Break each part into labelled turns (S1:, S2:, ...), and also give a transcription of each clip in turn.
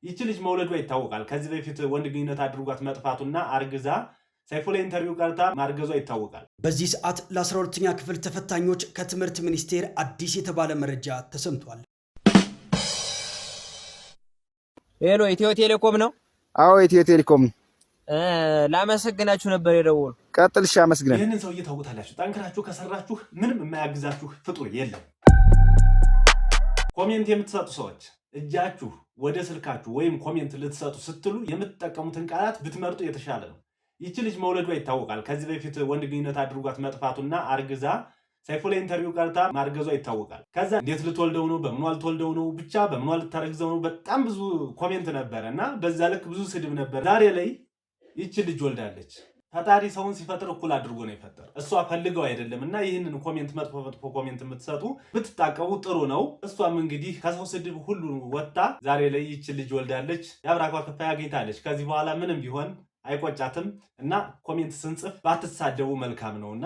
S1: ይቺ ልጅ መውለዷ ይታወቃል። ከዚህ በፊት ወንድ ግንኙነት አድርጓት መጥፋቱና አርግዛ ሰይፉ ላይ ኢንተርቪው ቀርታ ማርገዟ ይታወቃል።
S2: በዚህ ሰዓት ለ12ኛ ክፍል ተፈታኞች ከትምህርት ሚኒስቴር አዲስ የተባለ መረጃ ተሰምቷል።
S3: ሄሎ፣ ኢትዮ ቴሌኮም ነው?
S4: አዎ ኢትዮ ቴሌኮም።
S3: ላመሰግናችሁ ነበር የደወልኩት።
S4: ቀጥል። እሺ፣ አመስግነን።
S1: ይህንን ሰውዬ ታውቁታላችሁ። ጠንክራችሁ ከሰራችሁ ምንም የማያግዛችሁ ፍጡር የለም። ኮሜንት የምትሰጡ ሰዎች እጃችሁ ወደ ስልካችሁ ወይም ኮሜንት ልትሰጡ ስትሉ የምትጠቀሙትን ቃላት ብትመርጡ የተሻለ ነው። ይቺ ልጅ መውለዷ ይታወቃል። ከዚህ በፊት ወንድ ግንኙነት አድርጓት መጥፋቱና አርግዛ ሰይፉ ላይ ኢንተርቪው ቀርታ ማርገዟ ይታወቃል። ከዛ እንዴት ልትወልደው ነው፣ በምኗ ልትወልደው ነው፣ ብቻ በምኗ ልታረግዘው ነው፣ በጣም ብዙ ኮሜንት ነበረ እና በዛ ልክ ብዙ ስድብ ነበር። ዛሬ ላይ ይቺ ልጅ ወልዳለች። ፈጣሪ ሰውን ሲፈጥር እኩል አድርጎ ነው የፈጠረ። እሷ ፈልገው አይደለም እና ይህንን ኮሜንት መጥፎ ኮሜንት የምትሰጡ ብትጣቀቡ ጥሩ ነው። እሷም እንግዲህ ከሰው ስድብ ሁሉ ወጣ ዛሬ ላይ ይቺ ልጅ ወልዳለች። የአብራኳ ክፋይ አግኝታለች። ከዚህ በኋላ ምንም ቢሆን አይቆጫትም እና ኮሜንት ስንጽፍ ባትሳደቡ መልካም ነውና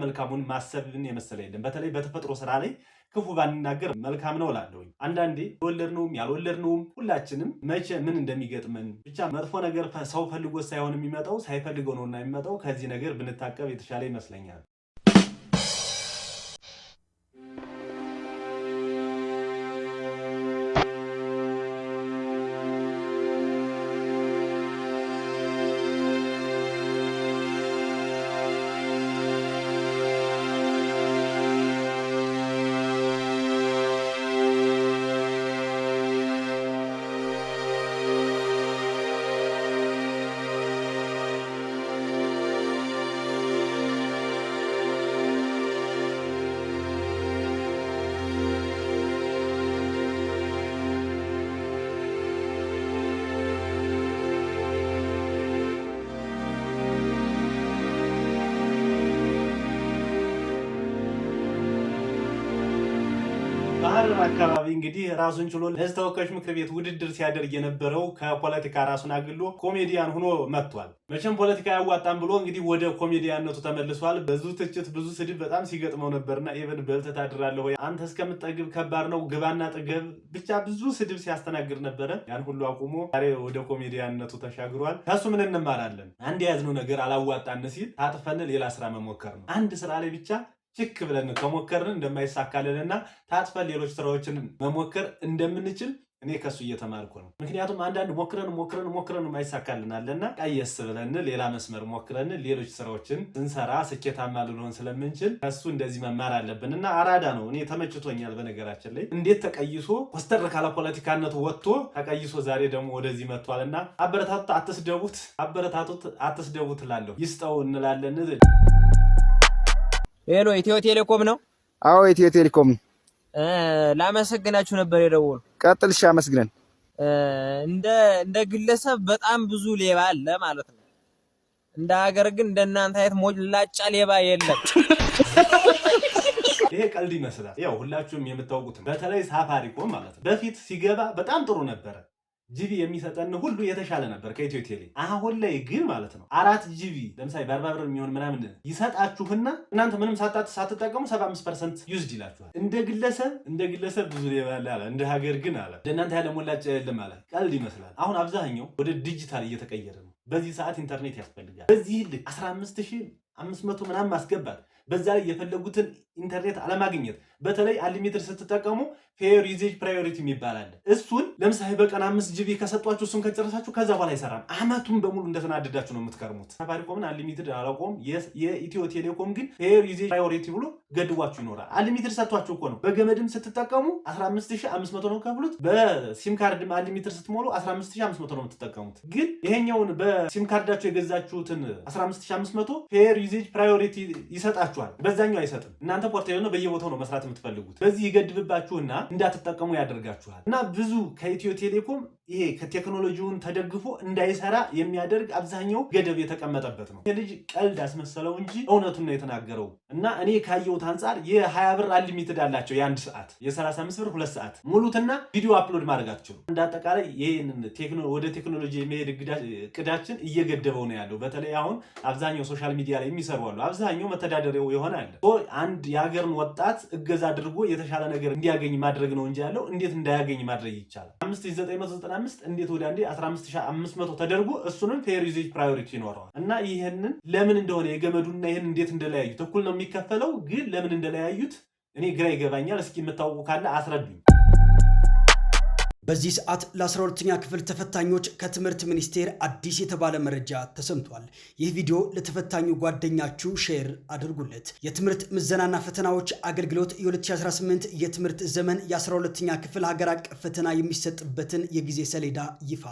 S1: መልካሙን ማሰብን የመሰለ የለም። በተለይ በተፈጥሮ ስራ ላይ ክፉ ባንናገር መልካም ነው እላለሁኝ። አንዳንዴ የወለድነውም ያልወለድነውም ሁላችንም መቼ ምን እንደሚገጥመን ብቻ መጥፎ ነገር ሰው ፈልጎ ሳይሆን የሚመጣው ሳይፈልገው ነውና የሚመጣው። ከዚህ ነገር ብንታቀብ የተሻለ ይመስለኛል። ሐረር አካባቢ እንግዲህ ራሱን ችሎ ለሕዝብ ተወካዮች ምክር ቤት ውድድር ሲያደርግ የነበረው ከፖለቲካ ራሱን አግሎ ኮሜዲያን ሆኖ መጥቷል። መቼም ፖለቲካ ያዋጣም ብሎ እንግዲህ ወደ ኮሜዲያነቱ ተመልሷል። ብዙ ትችት፣ ብዙ ስድብ በጣም ሲገጥመው ነበርና ኢቨን በልተህ ታድራለህ ወይ አንተ እስከምትጠግብ ከባድ ነው ግባና ጥገብ ብቻ ብዙ ስድብ ሲያስተናግድ ነበረ። ያን ሁሉ አቁሞ ዛሬ ወደ ኮሜዲያነቱ ተሻግሯል። ከሱ ምን እንማራለን? አንድ የያዝነው ነገር አላዋጣን ሲል ታጥፈን ሌላ ስራ መሞከር ነው። አንድ ስራ ላይ ብቻ ችክ ብለን ከሞከርን እንደማይሳካልንና ታጥፈን ሌሎች ስራዎችን መሞከር እንደምንችል እኔ ከሱ እየተማርኩ ነው። ምክንያቱም አንዳንድ ሞክረን የማይሳካልናልና ቀየስ ብለን ሌላ መስመር ሞክረን ሌሎች ስራዎችን ስንሰራ ስኬታማ ልንሆን ስለምንችል ከሱ እንደዚህ መማር አለብን እና አራዳ ነው። እኔ ተመችቶኛል። በነገራችን ላይ እንዴት ተቀይሶ ኮስተር ካለ ፖለቲካነቱ ወጥቶ ተቀይሶ ዛሬ ደግሞ ወደዚህ መጥቷልና አበረታቱት፣ አትስደቡት እላለሁ። ይስጠው እንላለን።
S3: ሄሎ፣ ኢትዮ ቴሌኮም ነው?
S4: አዎ ኢትዮ ቴሌኮም።
S3: ላመሰግናችሁ ነበር የደወልኩት።
S4: ቀጥል። እሺ፣ አመስግነን።
S3: እንደ ግለሰብ በጣም ብዙ ሌባ አለ ማለት ነው። እንደ ሀገር ግን እንደናንተ አይነት ሞላጫ ሌባ የለም።
S1: ይሄ ቀልድ ይመስላል። ያው ሁላችሁም የምታውቁት በተለይ ሳፋሪኮም ማለት ነው በፊት ሲገባ በጣም ጥሩ ነበረ። ጂቢ የሚሰጠን ሁሉ የተሻለ ነበር ከኢትዮ ቴሌ። አሁን ላይ ግን ማለት ነው 4 ጂቢ ለምሳሌ በ40 ብር የሚሆን ምናምን ይሰጣችሁና እናንተ ምንም ሳትጠቀሙ 75% ዩዝድ ይላችኋል። እንደ ግለሰብ ብዙ ሌባ አለ፣ እንደ ሀገር ግን አለ እንደናንተ ያለ ሞላጫ የለም አለ። ቀልድ ይመስላል። አሁን አብዛኛው ወደ ዲጂታል እየተቀየረ ነው። በዚህ ሰዓት ኢንተርኔት ያስፈልጋል። በዚህ ልክ 15500 ምናምን ማስገባት፣ በዛ ላይ የፈለጉትን ኢንተርኔት አለማግኘት። በተለይ አንሊሚትድ ስትጠቀሙ ፌር ዩዜጅ ፕራዮሪቲ ይባላል። እሱን ለምሳሌ በቀን 5 ጂቢ ከሰጧችሁ እሱን ከጨረሳችሁ ከዛ በኋላ አይሰራም። አመቱን በሙሉ እንደተናደዳችሁ ነው የምትከርሙት። ሳፋሪኮምን አንሊሚትድ አላውቀውም። የኢትዮ ቴሌኮም ግን ፌር ዩዜጅ ፕራዮሪቲ ብሎ ገድቧችሁ ይኖራል። አንሊሚትድ ሰጥቷችሁ እኮ ነው። በገመድም ስትጠቀሙ 15500 ነው ከፍሉት። በሲም ካርድም አንሊሚትድ ስትሞሉ 15500 ነው የምትጠቀሙት። ግን ይሄኛውን በሲም ካርዳችሁ የገዛችሁትን 15500 ፌር ዩዜጅ ፕራዮሪቲ ይሰጣችኋል። በዛኛው አይሰጥም። እናንተ ፖርቴል ነው በየቦታው ነው መስራት የምትፈልጉት። በዚህ ይገድብባችሁና እንዳትጠቀሙ ያደርጋችኋል። እና ብዙ ከኢትዮ ቴሌኮም ይሄ ከቴክኖሎጂውን ተደግፎ እንዳይሰራ የሚያደርግ አብዛኛው ገደብ የተቀመጠበት ነው። የልጅ ቀልድ አስመሰለው እንጂ እውነቱን ነው የተናገረው። እና እኔ ካየሁት አንጻር የ20 ብር አንሊሚትድ አላቸው የአንድ ሰዓት፣ የ35 ብር 2 ሰዓት ሙሉትና ቪዲዮ አፕሎድ ማድረግ አትችሉ። እንደ አጠቃላይ ይህንን ወደ ቴክኖሎጂ የሚሄድ እቅዳችን እየገደበው ነው ያለው። በተለይ አሁን አብዛኛው ሶሻል ሚዲያ ላይ የሚሰሩ አሉ። አብዛኛው መተዳደሪያው የሚያደርገው ይሆናል። አንድ የሀገርን ወጣት እገዛ አድርጎ የተሻለ ነገር እንዲያገኝ ማድረግ ነው እንጂ ያለው እንዴት እንዳያገኝ ማድረግ ይቻላል። 5995 እንዴት ወደ አንዴ 15500 ተደርጎ እሱንም ፌር ዩዜጅ ፕራዮሪቲ ይኖረዋል። እና ይሄንን ለምን እንደሆነ የገመዱና ይሄን እንዴት እንደለያዩት እኩል ነው የሚከፈለው፣ ግን ለምን እንደለያዩት እኔ ግራ ይገባኛል። እስኪ የምታውቁ ካለ አስረዱኝ።
S2: በዚህ ሰዓት ለ12ኛ ክፍል ተፈታኞች ከትምህርት ሚኒስቴር አዲስ የተባለ መረጃ ተሰምቷል። ይህ ቪዲዮ ለተፈታኙ ጓደኛችሁ ሼር አድርጉለት። የትምህርት ምዘናና ፈተናዎች አገልግሎት የ2018 የትምህርት ዘመን የ12ኛ ክፍል ሀገር አቀፍ ፈተና የሚሰጥበትን የጊዜ ሰሌዳ ይፋ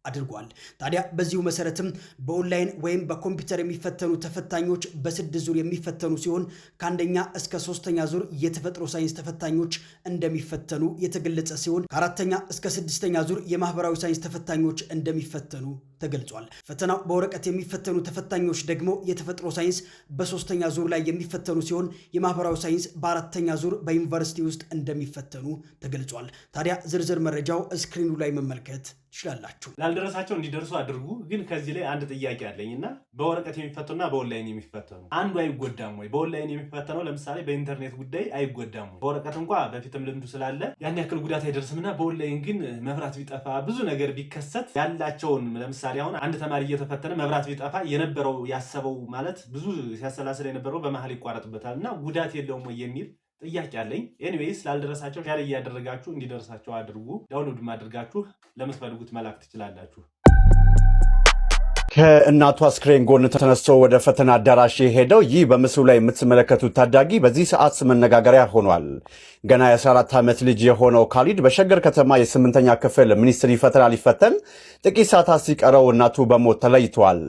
S2: አድርጓል። ታዲያ በዚሁ መሰረትም በኦንላይን ወይም በኮምፒውተር የሚፈተኑ ተፈታኞች በ6 ዙር የሚፈተኑ ሲሆን ከአንደኛ እስከ 3ኛ ዙር የተፈጥሮ ሳይንስ ተፈታኞች እንደሚፈተኑ የተገለጸ ሲሆን ከ4ኛ እስከ 6ኛ ዙር የማህበራዊ ሳይንስ ተፈታኞች እንደሚፈተኑ ተገልጿል። ፈተናው በወረቀት የሚፈተኑ ተፈታኞች ደግሞ የተፈጥሮ ሳይንስ በ3ኛ ዙር ላይ የሚፈተኑ ሲሆን የማህበራዊ ሳይንስ በ4ኛ ዙር በዩኒቨርሲቲ ውስጥ እንደሚፈተኑ ተገልጿል። ታዲያ ዝርዝር መረጃው ስክሪኑ ላይ መመልከት ትችላላችሁ።
S1: ላልደረሳቸው እንዲደርሱ አድርጉ። ግን ከዚህ ላይ አንድ ጥያቄ አለኝና በወረቀት የሚፈተኑና በኦንላይን የሚፈተኑ አንዱ አይጎዳም ወይ? በኦንላይን የሚፈተነው ለምሳሌ በኢንተርኔት ጉዳይ አይጎዳም ወይ? በወረቀት እንኳ በፊትም ልምዱ ስላለ ያን ያክል ጉዳት አይደርስምና በኦንላይን ግን መብራት ቢጠፋ ብዙ ነገር ቢከሰት ያላቸውን ለምሳሌ አሁን አንድ ተማሪ እየተፈተነ መብራት ቢጠፋ የነበረው ያሰበው ማለት ብዙ ሲያሰላስል የነበረው በመሀል ይቋረጥበታል እና ጉዳት የለውም ወይ የሚል ጥያቄ አለኝ። ኤኒዌይስ ላልደረሳቸው ሼር እያደረጋችሁ እንዲደርሳቸው አድርጉ። ዳውንሎድ ማድረጋችሁ ለምትፈልጉት መላክ ትችላላችሁ።
S5: ከእናቱ አስክሬን ጎን ተነስቶ ወደ ፈተና አዳራሽ የሄደው ይህ በምስሉ ላይ የምትመለከቱት ታዳጊ በዚህ ሰዓት መነጋገሪያ ሆኗል። ገና የ14 ዓመት ልጅ የሆነው ካሊድ በሸገር ከተማ የ8ኛ ክፍል ሚኒስትሪ ፈተና ሊፈተን ጥቂት ሰዓታት ሲቀረው እናቱ በሞት ተለይቷል።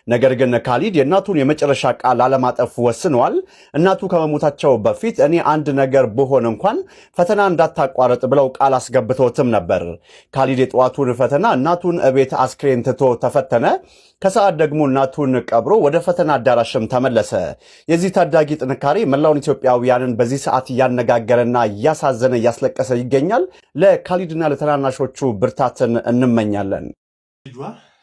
S5: ነገር ግን ካሊድ የእናቱን የመጨረሻ ቃል አለማጠፍ ወስኗል። እናቱ ከመሞታቸው በፊት እኔ አንድ ነገር ብሆን እንኳን ፈተና እንዳታቋረጥ ብለው ቃል አስገብተውትም ነበር። ካሊድ የጠዋቱን ፈተና እናቱን እቤት አስክሬን ትቶ ተፈተነ። ከሰዓት ደግሞ እናቱን ቀብሮ ወደ ፈተና አዳራሽም ተመለሰ። የዚህ ታዳጊ ጥንካሬ መላውን ኢትዮጵያውያንን በዚህ ሰዓት እያነጋገረና እያሳዘነ እያስለቀሰ ይገኛል። ለካሊድና ለተናናሾቹ ብርታትን እንመኛለን።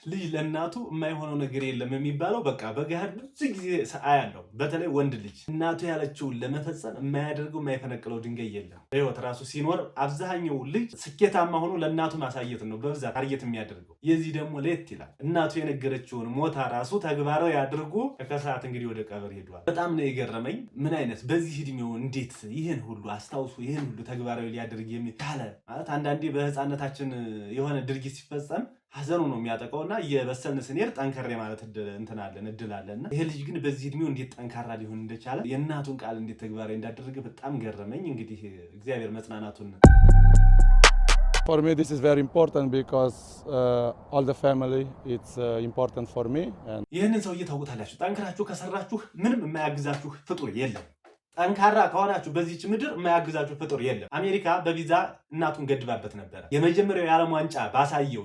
S1: ልጅ ለእናቱ የማይሆነው ነገር የለም የሚባለው በቃ በገሃድ ብዙ ጊዜ አያለው። በተለይ ወንድ ልጅ እናቱ ያለችውን ለመፈጸም የማያደርገው የማይፈነቅለው ድንጋይ የለም። በህይወት ራሱ ሲኖር አብዛኛው ልጅ ስኬታማ ሆኖ ለእናቱ ማሳየት ነው በብዛት ታርጌት የሚያደርገው። የዚህ ደግሞ ለየት ይላል። እናቱ የነገረችውን ሞታ ራሱ ተግባራዊ አድርጎ ከሰዓት እንግዲህ ወደ ቀብር ሄዷል። በጣም ነው የገረመኝ። ምን አይነት በዚህ እድሜው እንዴት ይህን ሁሉ አስታውሱ ይህን ሁሉ ተግባራዊ ሊያደርግ የሚቻለ ማለት አንዳንዴ በህፃነታችን የሆነ ድርጊት ሲፈጸም ሐዘኑ ነው የሚያጠቀውና የበሰልን ስንሄድ ጠንከር ማለት እድል አለና ይሄ ልጅ ግን በዚህ እድሜው እንዴት ጠንካራ ሊሆን እንደቻለ የእናቱን ቃል እንዴት ተግባራዊ እንዳደረገ በጣም ገረመኝ። እንግዲህ እግዚአብሔር መጽናናቱን
S6: For me, this is very important because all the family, it's important for me.
S1: ይህንን ሰው እየታውቁታላችሁ። ጠንክራችሁ ከሰራችሁ ምንም የማያግዛችሁ ፍጡር የለም። ጠንካራ ከሆናችሁ በዚህች ምድር የማያግዛችሁ ፍጡር የለም። አሜሪካ በቪዛ እናቱን ገድባበት ነበረ። የመጀመሪያው የዓለም ዋንጫ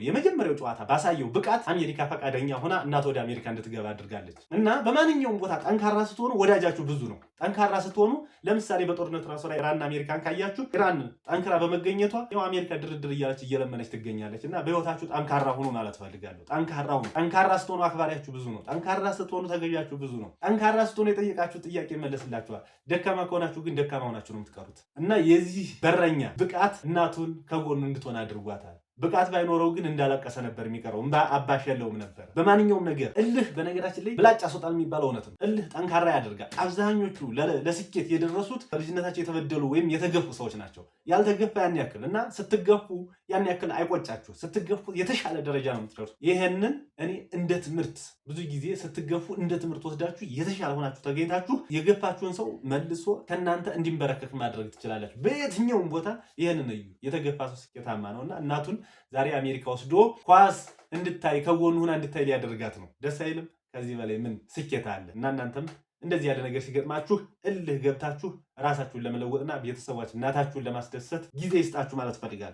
S1: የመጀመሪያው ጨዋታ ባሳየው ብቃት አሜሪካ ፈቃደኛ ሆና እናት ወደ አሜሪካ እንድትገባ አድርጋለች። እና በማንኛውም ቦታ ጠንካራ ስትሆኑ ወዳጃችሁ ብዙ ነው። ጠንካራ ስትሆኑ ለምሳሌ በጦርነት ራሱ ላይ ኢራንና አሜሪካን ካያችሁ ኢራን ጠንክራ በመገኘቷ ያው አሜሪካ ድርድር እያለች እየለመነች ትገኛለች። እና በህይወታችሁ ጠንካራ ሁኑ ማለት ፈልጋለሁ። ጠንካራ ሁኑ። ጠንካራ ስትሆኑ አክባሪያችሁ ብዙ ነው። ጠንካራ ስትሆኑ ተገዣችሁ ብዙ ነው። ጠንካራ ስትሆኑ የጠየቃችሁ ጥያቄ ይመለስላችኋል። ደካማ ከሆናችሁ ግን ደካማ ሆናችሁ ነው የምትቀሩት። እና የዚህ በረኛ ብቃት እናቱን ከጎኑ እንድትሆን አድርጓታል። ብቃት ባይኖረው ግን እንዳለቀሰ ነበር የሚቀረው። እንባ አባሽ የለውም ነበር። በማንኛውም ነገር እልህ፣ በነገራችን ላይ ብላጭ ያስወጣል የሚባለው እውነት ነው። እልህ ጠንካራ ያደርጋል። አብዛኞቹ ለስኬት የደረሱት በልጅነታቸው የተበደሉ ወይም የተገፉ ሰዎች ናቸው። ያልተገፋ ያን ያክል እና ስትገፉ ያን ያክል አይቆጫችሁ። ስትገፉ የተሻለ ደረጃ ነው የምትደርሱ። ይሄንን እኔ እንደ ትምህርት ብዙ ጊዜ ስትገፉ እንደ ትምህርት ወስዳችሁ የተሻለ ሆናችሁ ተገኝታችሁ የገፋችሁን ሰው መልሶ ከእናንተ እንዲንበረከክ ማድረግ ትችላላችሁ። በየትኛውም ቦታ ይሄንን እዩ። የተገፋ ሰው ስኬታማ ነውና እናቱን ዛሬ አሜሪካ ወስዶ ኳስ እንድታይ ከጎኑ ሆና እንድታይ ሊያደርጋት ነው። ደስ አይልም? ከዚህ በላይ ምን ስኬት አለ? እና እናንተም እንደዚህ ያለ ነገር ሲገጥማችሁ እልህ ገብታችሁ ራሳችሁን ለመለወጥና ቤተሰባችሁ እናታችሁን ለማስደሰት ጊዜ ይስጣችሁ ማለት ፈልጋለሁ።